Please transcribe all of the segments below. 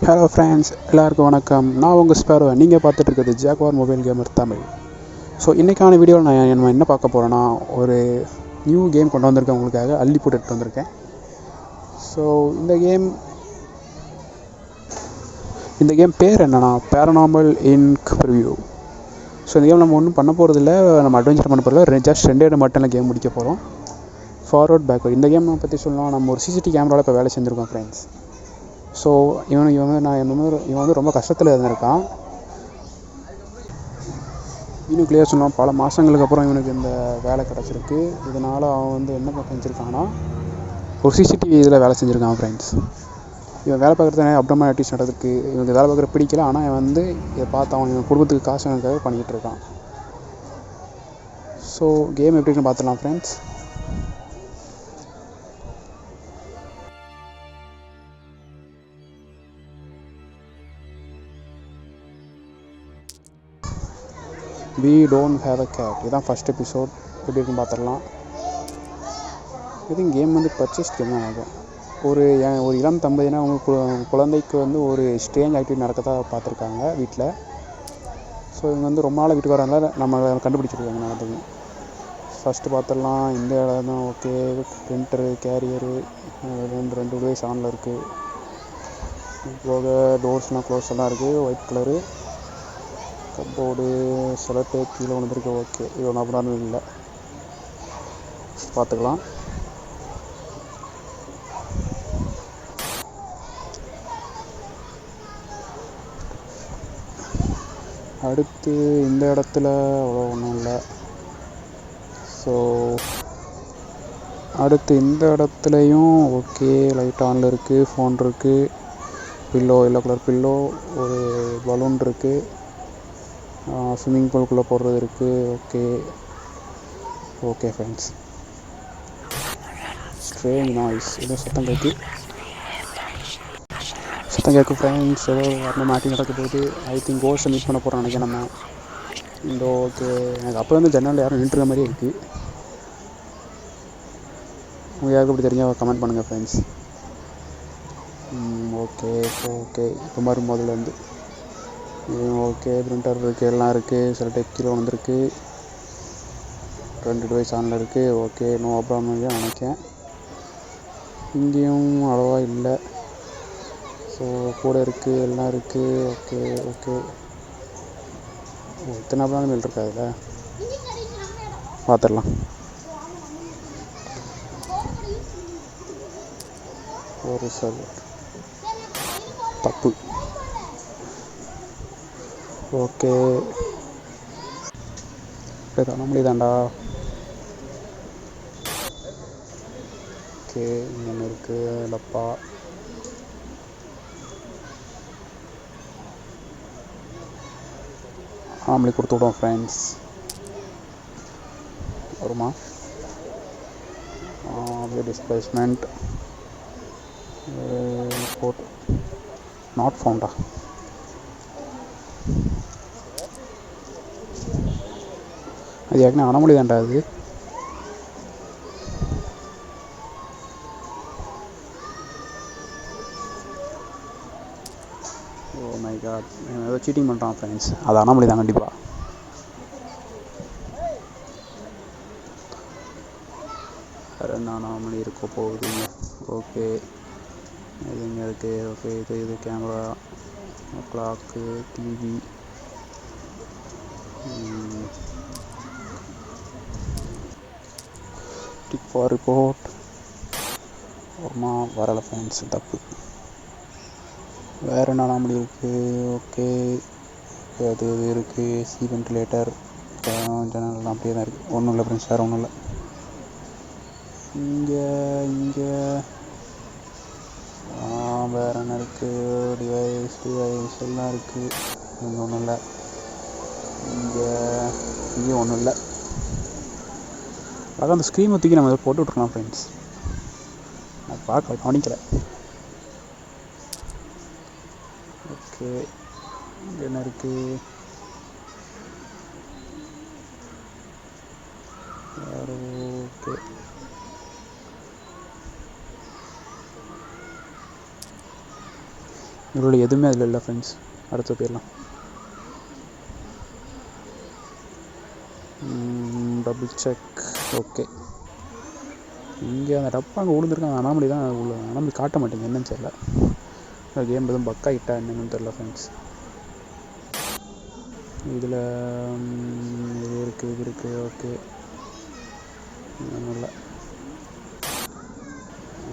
Hello friends, எல்லாருக்கும் வணக்கம். நான் உங்கள் ஸ்பேரோ. நீங்கள் பார்த்துட்டு இருக்கிறது Jaguar mobile gamer Tamil. So இன்றைக்கான வீடியோவில் நம்ம என்ன பார்க்க போகிறோன்னா, ஒரு நியூ கேம் கொண்டு வந்திருக்கேன் உங்களுக்காக. அள்ளி போட்டு எடுத்து வந்திருக்கேன். ஸோ இந்த கேம் பேர் என்னென்னா பேரநார்மல் இன்க் ப்ரிவ்யூ. ஸோ இந்த கேம் நம்ம ஒன்றும் பண்ண போகிறதில்ல, நம்ம அட்வென்ச்சர் பண்ண போகிறதில்ல. ஜஸ்ட் 2 மட்டும் கேம் முடிக்க போகிறோம். Forward backward. இந்த கேம் பற்றி சொல்லலாம், நம்ம ஒரு சிசிடிவி கேமராவில் இப்போ வேலை செஞ்சுருக்கோம் ஃப்ரெண்ட்ஸ். ஸோ இவன் ரொம்ப கஷ்டத்தில் இருந்திருக்கான். இன்னும் கிளியர் சொன்னால் பல மாதங்களுக்கு அப்புறம் இவனுக்கு இந்த வேலை கிடச்சிருக்கு. இதனால் அவன் என்ன செஞ்சுருக்கான்னா, ஒரு சிசிடிவி இதில் வேலை செஞ்சுருக்கான் ஃப்ரெண்ட்ஸ். இவன் வேலை பார்க்குறது நிறைய அப்டமாலிட்டிஸ் நடந்திருக்கு. இவனுக்கு வேலை பார்க்குற பிடிக்கல, ஆனால் இவன் இதை பார்த்து அவன் இவன் குடும்பத்துக்கு காசுக்காக பண்ணிக்கிட்டு இருக்கான். ஸோ கேம் எப்படி இருக்குன்னு பார்த்துடலாம் friends. We don't have a cat. இதுதான் ஃபஸ்ட் எபிசோட். எப்படி இருக்குன்னு பார்த்துடலாம். இதுவும் கேம் பர்ச்சேஸ் கேம் தான் ஆகும். ஒரு இளம் தம்பதினா அவங்க குழந்தைக்கு ஒரு ஸ்ட்ரேஞ்ச் ஆக்டிவிட்டி நடக்கத்தான் பார்த்துருக்காங்க வீட்டில். ஸோ இவங்க ரொம்ப நாள் வீட்டுக்கு வரனால நம்ம கண்டுபிடிச்சிருக்காங்க நடந்தது. ஃபஸ்ட்டு பார்த்துடலாம். இந்த இடம் தான் ஓகே. பிரிண்டரு, கேரியரு, ரெண்டு டிவைஸ் ஆனில் இருக்குது. போக டோர்ஸ்லாம் க்ளோஸ் எல்லாம் இருக்குது. ஒயிட் கலரு கப்போர்டு செலக்ட் கீழே வந்துருக்கு. ஓகே, இது ஒன்றும் அப்புறம் இல்லை, பார்த்துக்கலாம். அடுத்து இந்த இடத்துல அவ்வளோ ஒன்றும் இல்லை. ஸோ அடுத்து இந்த இடத்துலையும் ஓகே, லைட் ஆனில் இருக்குது. ஃபோன் இருக்குது. பில்லோ, எல்லோ கலர் பில்லோ, ஒரு பலூன் இருக்குது. ஸ்விம்மிங் பூலுக்குள்ளே போடுறது இருக்குது. Okay friends. ஸ்ட்ரேஞ்ச் நாய்ஸ், ஏதோ சத்தம் கேட்கும் ஃப்ரெண்ட்ஸ். ஏதோ வரணும் மேட்டிங் நடக்க போகுது. ஐ திங்க் கோஸ்ட்டை மீட் பண்ண போகிறோம் நினைக்கிறேன் நம்ம. இந்த ஓகே, எனக்கு அப்போ ஜன்னலில் யாரும் நின்றுற மாதிரியே இருக்குது. உங்களுக்கு யாருக்கு அப்படி தெரிஞ்சால் கமெண்ட் பண்ணுங்கள் ஃப்ரெண்ட்ஸ். ஓகே இப்போ மாதிரி முதல்ல ஓகே. பிரிண்டர் இருக்குது, எல்லாம் இருக்குது. சில டைப் கீழே வந்துருக்கு. 2 டிவைஸ் ஆனில் இருக்குது. ஓகே, நோ ப்ராப்ளம் நினைக்கிறேன். இங்கேயும் அவ்வளோவா இல்லை. ஸோ கூட இருக்குது, எல்லாம் இருக்குது. ஓகே இத்தனை ப்ராப்ளம் இருக்கா அதில், பார்த்துடலாம். ஒரு சர்வர் தப்பு. ஓகே, தான முடியுதாண்டா. ஓகே, இன்னொன்று இருக்குது. லப்பா ஆம்பளை கொடுத்து விடுவோம் ஃப்ரெண்ட்ஸ். வருமா? டிஸ்பிளேஸ்மெண்ட் போட் நாட் ஃபவுண்டா. அது ஏற்கனவே அனமொழி தாண்டா அது. ஓ மை காட், ஏதோ சீட்டிங் பண்ணுறான் ஃப்ரெண்ட்ஸ். அது அனமொழி தான் கண்டிப்பாக. வேறு என்ன அனமொழி இருக்க போகுதுங்க. ஓகே, இது இங்கே இருக்குது. ஓகே, இது camera, clock, TV. Tick for report. வரலை ஃப்ரெண்ட்ஸ், தப்பு. வேறு என்ன அனமொழி இருக்குது? ஓகே, அது இருக்குது. ஏசி, வென்டிலேட்டர், ஜன்னல்லாம் அப்படியே தான் இருக்குது. ஒன்றும் இல்லை ஃப்ரெண்ட்ஸ், வேறு ஒன்றும் இல்லை. இங்கே வேறு என்ன இருக்குது? டிவைஸ் எல்லாம் இருக்குது. இங்கே ஒன்றும் இல்லை. இங்கேயும் ஒன்றும் இல்லை. அதான் அந்த ஸ்க்ரீனை தூக்கி நம்ம இதை போட்டு விட்ருக்கலாம் ஃப்ரெண்ட்ஸ். நான் கவனிக்கலை. ஓகே, இங்கே என்ன இருக்குது? ஓகே, இதில் எதுவுமே அதில் இல்லை ஃப்ரெண்ட்ஸ். அடுத்து போயிடலாம். Double check. ஓகே, இங்கே அந்த டப்பா அங்கே விழுந்துருக்காங்க. அனாமலி தான் உள்ள, அனாமலி காட்ட மாட்டேங்க, என்னன்னு தெரியல. கேம் எதுவும் பக்காயிட்டா என்னன்னு தெரியல ஃப்ரெண்ட்ஸ். இதில் இது இருக்குது. ஓகே, ஒன்றும் இல்லை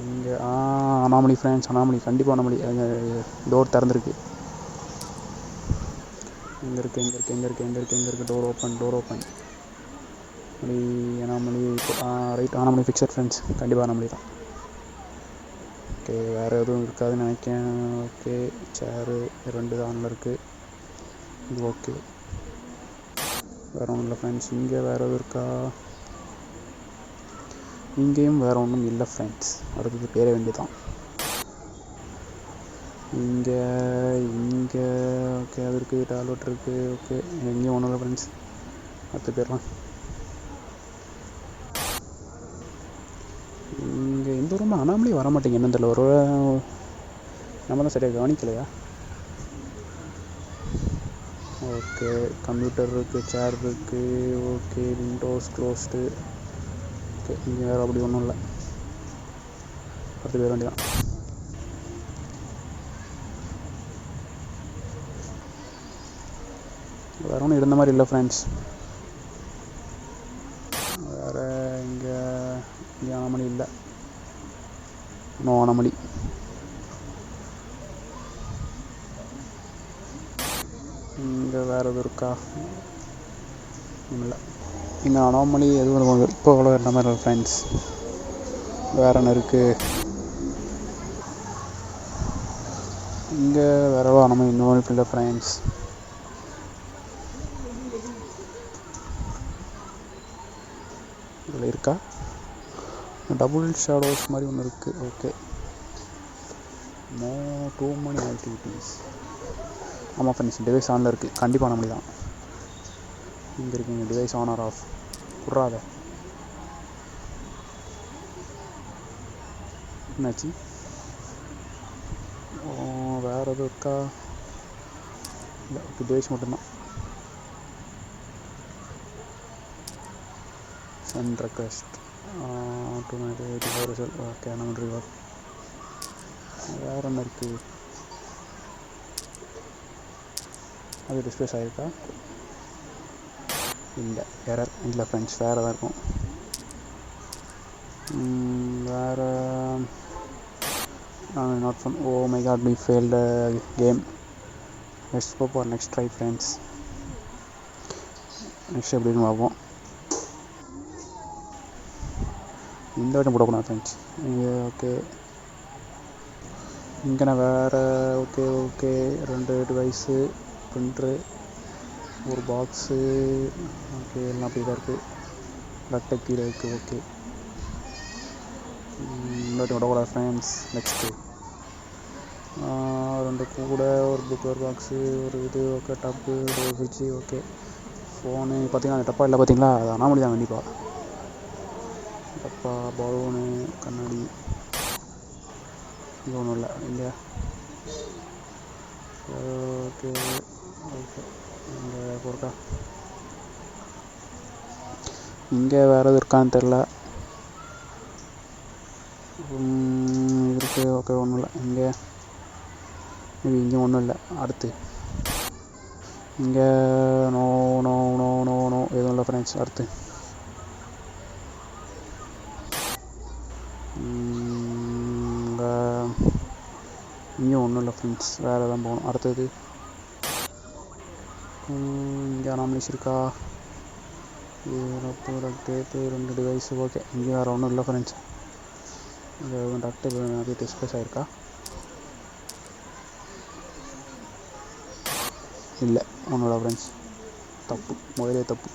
இங்கே. அனாமலி ஃப்ரெண்ட்ஸ், அனாமலி, கண்டிப்பாக அனாமலி. டோர் திறந்துருக்கு. எங்கே இருக்குது door open. Anomaly right, anomaly fixed friends. கண்டிப்பாக அனாமலி தான். ஓகே, வேறு எதுவும் இருக்காதுன்னு நினைக்கிறேன். ஓகே, சேரு 2 ஆனில் இருக்குது. இது ஓகே, வேறு ஒன்றும் இல்லை ஃப்ரெண்ட்ஸ். இங்கே வேறு எதுவும் இருக்கா? இங்கேயும் வேறு ஒன்றும் இல்லை ஃப்ரெண்ட்ஸ். அடுத்தது பேர வேண்டியதான். இங்கே ஓகே, அது இருக்குது. டாய்லெட் இருக்குது. ஓகே, எங்கேயும் ஒன்றும் இல்லை ஃப்ரெண்ட்ஸ். அடுத்து போயிடலாம். இங்கே இந்த ரூம் அனாமலி வர மாட்டேங்க, என்னன்னு தெரியல. ஒரு நம்ம தான் சரியாக கவனிக்கலையா? ஓகே, கம்ப்யூட்டர் இருக்குது, சேர் இருக்குது. Okay, Windows closed. ஓகே, இங்கே வேறு அப்படி ஒன்றும் இல்லை. அடுத்து போயிட வேண்டியதான். வேறு ஒன்றும் இருந்த மாதிரி இல்லை ஃப்ரெண்ட்ஸ். வேறு இங்கே அனாமலி இல்லை. No anomaly. இங்கே வேறு எதுவும் இருக்கா? இல்லை, இங்கே அனாமலி எதுவும் இப்போ அவ்வளோ இருந்த மாதிரி இல்லை ஃப்ரெண்ட்ஸ். வேறு என்ன இருக்குது? இங்கே வேறு எவ்வளோ அனாமலி இன்னும் இல்லை ஃப்ரெண்ட்ஸ். இதில் இருக்கா? டபுள் ஷேடோஸ் மாதிரி ஒன்று இருக்குது. ஓகே, டூ மணி ஆக்டிவிட்டீஸ். ஆமாம் ஃப்ரெண்ட்ஸ், டிவைஸ் ஆனில் இருக்குது. கண்டிப்பாக அனாமலி தான். இங்கே இருக்குங்க, டிவைஸ் ஆன் ஆர் ஆஃப். விட்றாத. என்னாச்சு? வேறு எதுவும் இருக்கா? இல்லை, டிவைஸ் மட்டும்தான். சென்ட் ரெக்வெஸ்ட் ஓகே, நம்ம ரிவர். வேறு என்ன இருக்குது? அது டிஸ்பிளேஸ் ஆகிருக்கா? இல்லை, எரர் இல்லை ஃப்ரெண்ட்ஸ். வேறு தான் இருக்கும். வேறு not fun. Oh my God, we failed game. Let's go for next try friends. Next எப்படின்னு பார்ப்போம். இந்த வாட்டி போடக்கூடாது ஃப்ரெண்ட்ஸ். ஓகே, இங்கே நான் வேறு. ஓகே 2 டிவைஸு, ப்ரிண்ட்ரு, ஒரு பாக்ஸு. ஓகே, எல்லாம் அப்படி தான் இருக்குது. ரெட்டை கீழே இருக்குது. ஓகே, இந்த வாட்டி விடக்கூடாது ஃப்ரெண்ட்ஸ். நெக்ஸ்ட்டு 2 கூட, ஒரு புக், ஒரு பாக்ஸு, ஒரு இது. ஓகே, டப்பு, ஒரு ஃப்ரிட்ஜு. Okay, phone. பார்த்தீங்கன்னா அந்த டப்பா இல்லை பார்த்தீங்களா? அது அனாமலி தான் கண்டிப்பாக. டப்பா, பலூனு, கண்ணாடி. இங்கே ஒன்றும் இல்லை. இங்கே ஓகே இங்கே பொருக்கா. இங்கே வேறு எதுவும் இருக்கான்னு தெரில. இருக்குது. ஓகே, ஒன்றும் இல்லை. இங்கே ஒன்றும் இல்லை. அடுத்து இங்கே நோ எதுவும் இல்லை ஃப்ரெண்ட்ஸ். அடுத்து இங்கே ஒன்றும் இல்லை ஃப்ரெண்ட்ஸ். வேறு தான் போகணும். அடுத்தது இங்கே அனாமலிஸ் இருக்கா? Tape, 2 device. ஓகே, இங்கே வேறு ஒன்றும் இல்லை ஃப்ரெண்ட்ஸ். இங்கே டக்டு நிறைய டிஸ்பிளேஸ் ஆகிருக்கா? இல்லை, ஒன்றும் இல்லை ஃப்ரெண்ட்ஸ். தப்பு, முதலே தப்பு.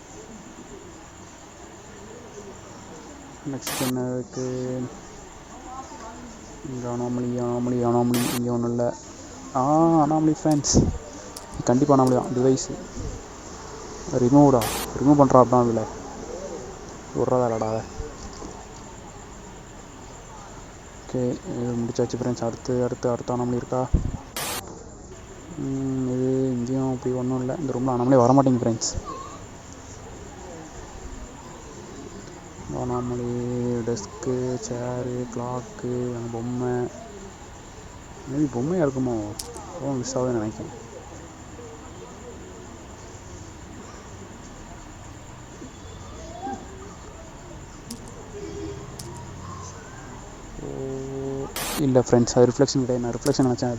நெக்ஸ்ட் என்ன இருக்குது? இங்கே அனாமலி. இங்கே ஒன்றும் இல்லை. அனாமலி ஃப்ரெண்ட்ஸ், கண்டிப்பாக அனாமலி தான். டிவைஸு ரிமூவ் பண்ணுறா அப்படின்னா அதில் விட்றதா இல்லடாத. ஓகே, முடிச்சாச்சு ஃப்ரெண்ட்ஸ். அடுத்து அனாமலி இருக்கா? இது இங்கேயும் அப்படி ஒன்றும் இல்லை. இந்த ரூமில் அனாமலி வரமாட்டேங்க ஃப்ரெண்ட்ஸ். அனாமலி டெஸ்க்கு, சேரு, கிளாக்கு, பொம்மை. மேபி பொம்மையாக இருக்குமோ, ரொம்ப மிஸ் ஆகுதுன்னு நினைக்கிறேன். இல்லை ஃப்ரெண்ட்ஸ், அது ரிஃப்ளெக்ஷன் கிடையாது. நான் ரிஃப்ளெக்ஷன் நினச்சேன்.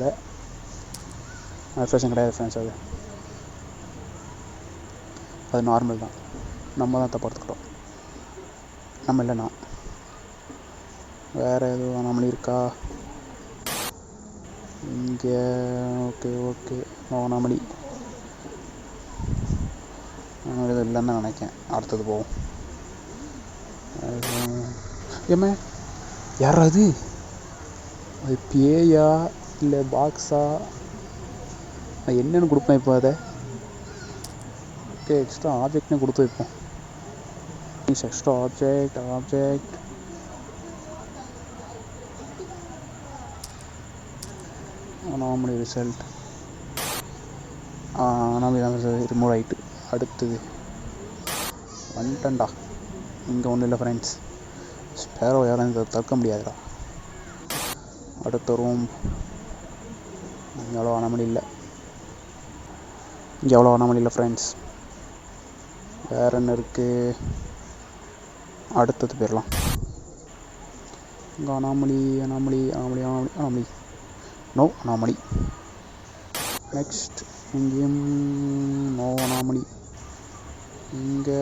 ரிஃப்ளெக்ஷன் கிடையாது ஃப்ரெண்ட்ஸ். அது நார்மல் தான். நம்ம தான் தப்பாக எடுத்துக்கிட்டோம். நம்ம இல்லைண்ணா. வேறு எதுவும் அனாமலி இருக்கா இங்கே? ஓகே அனாமலி எதுவும் இல்லைன்னு தான் நினைக்கிறேன். அடுத்தது போவோம். ஏம்மா யாரா அது பேயா இல்லை பாக்ஸா? நான் என்னென்னு கொடுப்பேன் இப்போ அதை. ஓகே, எக்ஸ்ட்ரா ஆப்ஜெக்ட்னு கொடுத்து வைப்போம். Extra object anomaly result. Anomaly remove ஆகிட்டு. அடுத்தது வந்துட்டா. இங்கே ஒன்றும் இல்லை ஃப்ரெண்ட்ஸ். ஸ்பேரோ யாரும் இதை தடுக்க முடியாதுடா. அடுத்த ரூம். இங்கே அவ்வளோ அனாமலி இல்லை ஃப்ரெண்ட்ஸ். வேறு என்ன இருக்குது? அடுத்தது போயிடலாம். இங்கே அனாமலி நோ அனாமலி. நெக்ஸ்ட் இங்கேயும் நோ அனாமலி. இங்கே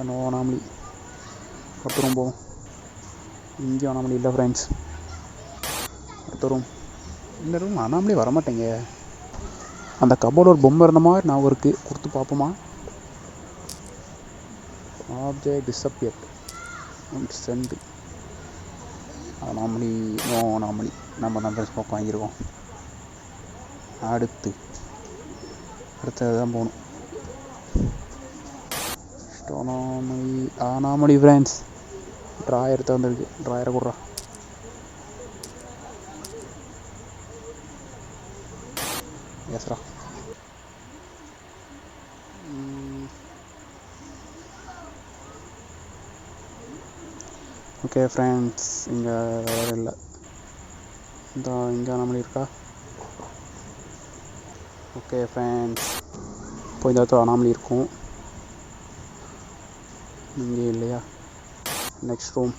நோ அனாமலி. அடுத்த ரூம் போவோம். இங்கேயும் அனாமலி இல்லை ஃப்ரெண்ட்ஸ். அடுத்த ரூம். இந்த ரூம் அனாமலி வரமாட்டேங்க. அந்த கபோர்டு ஒரு பொம்மை இருந்த மாதிரி நான் இருக்குது. கொடுத்து பார்ப்போமா? Object disappeared. Send anomaly. No anomaly. நம்ம தான் ஃப்ரெண்ட்ஸ் பக்கம் வாங்கியிருக்கோம். அடுத்தது தான் போகணும். Anomaly friends. ட்ராயர் வந்துருக்கு. ட்ராயரை கொடுறா. எஸ்ரா. ஓகே ஃப்ரெண்ட்ஸ், இங்கே வேறு இல்லை. இங்கே அனாமலி இருக்கா? ஓகே ஃப்ரெண்ட்ஸ், இப்போ இந்த இடத்துல அனாமலி இருக்கும். இங்கே இல்லையா? Next room.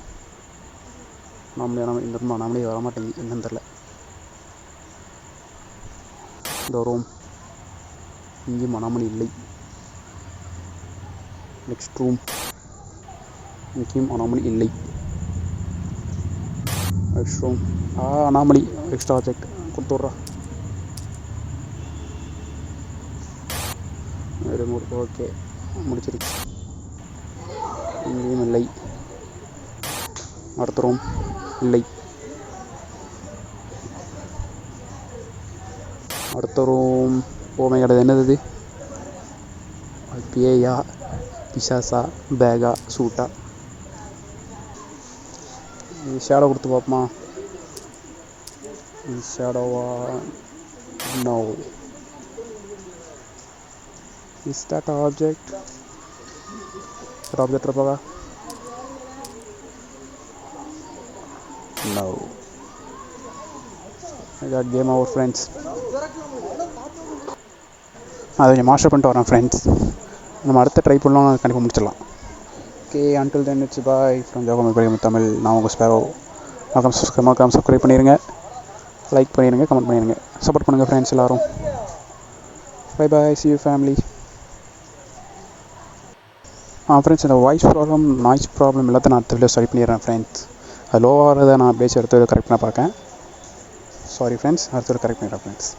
இந்த ரூம் அனாமலி வரமாட்டேங்குது, என்னன்னு தெரில. இந்த ரூம். இங்கேயும் அனாமலி இல்லை. Next room. இங்கேயும் அனாமலி இல்லை. Next room. Anomaly. Extra object கொடுத்துட்றா. ஓகே, முடிச்சிருச்சு. இங்கேயும் இல்லை. அடுத்த ரூம் இல்லை. அடுத்த ரூம். ஓமை கிடையாது. என்னது இது? பேயா, பிசாசா, பேகா, சூட்டா? இது ஷேடோ கொடுத்து பார்ப்போமா? இது ஷேடோவா? No. Is that object? Object இருப்பாங்க? நோ. இதான் கேம் ஓவர் ஃப்ரெண்ட்ஸ். அதை கொஞ்சம் மாஸ்டர் பண்ணிட்டு வரேன் ஃப்ரெண்ட்ஸ். நம்ம அடுத்த ட்ரை பண்ணலாம், கண்டிப்பாக முடிச்சிடலாம். Okay, until then it's bye from ஜோகம் தமிழ். நான் உங்கள் ஸ்பேரோ. மறக்காம சப்ஸ்கிரைப் பண்ணிடுங்க, லைக் பண்ணிடுங்க, கமெண்ட் பண்ணிடுங்க, சப்போர்ட் பண்ணுங்கள் ஃப்ரெண்ட்ஸ் எல்லோரும். Bye bye, see you family. Friends, இந்த வாய்ஸ் ப்ராப்ளம், நாய்ஸ் ப்ராப்ளம் எல்லாத்தையும் நான் அடுத்த வீடியோ சரி பண்ணிடுறேன் ஃப்ரெண்ட்ஸ். அது லோவாகிறத நான் அப்படியே எடுத்து கரெக்ட் பண்ண பார்க்கேன். சாரி ஃப்ரெண்ட்ஸ், அடுத்த கரெக்ட் பண்ணிடுறேன் ஃப்ரெண்ட்ஸ்.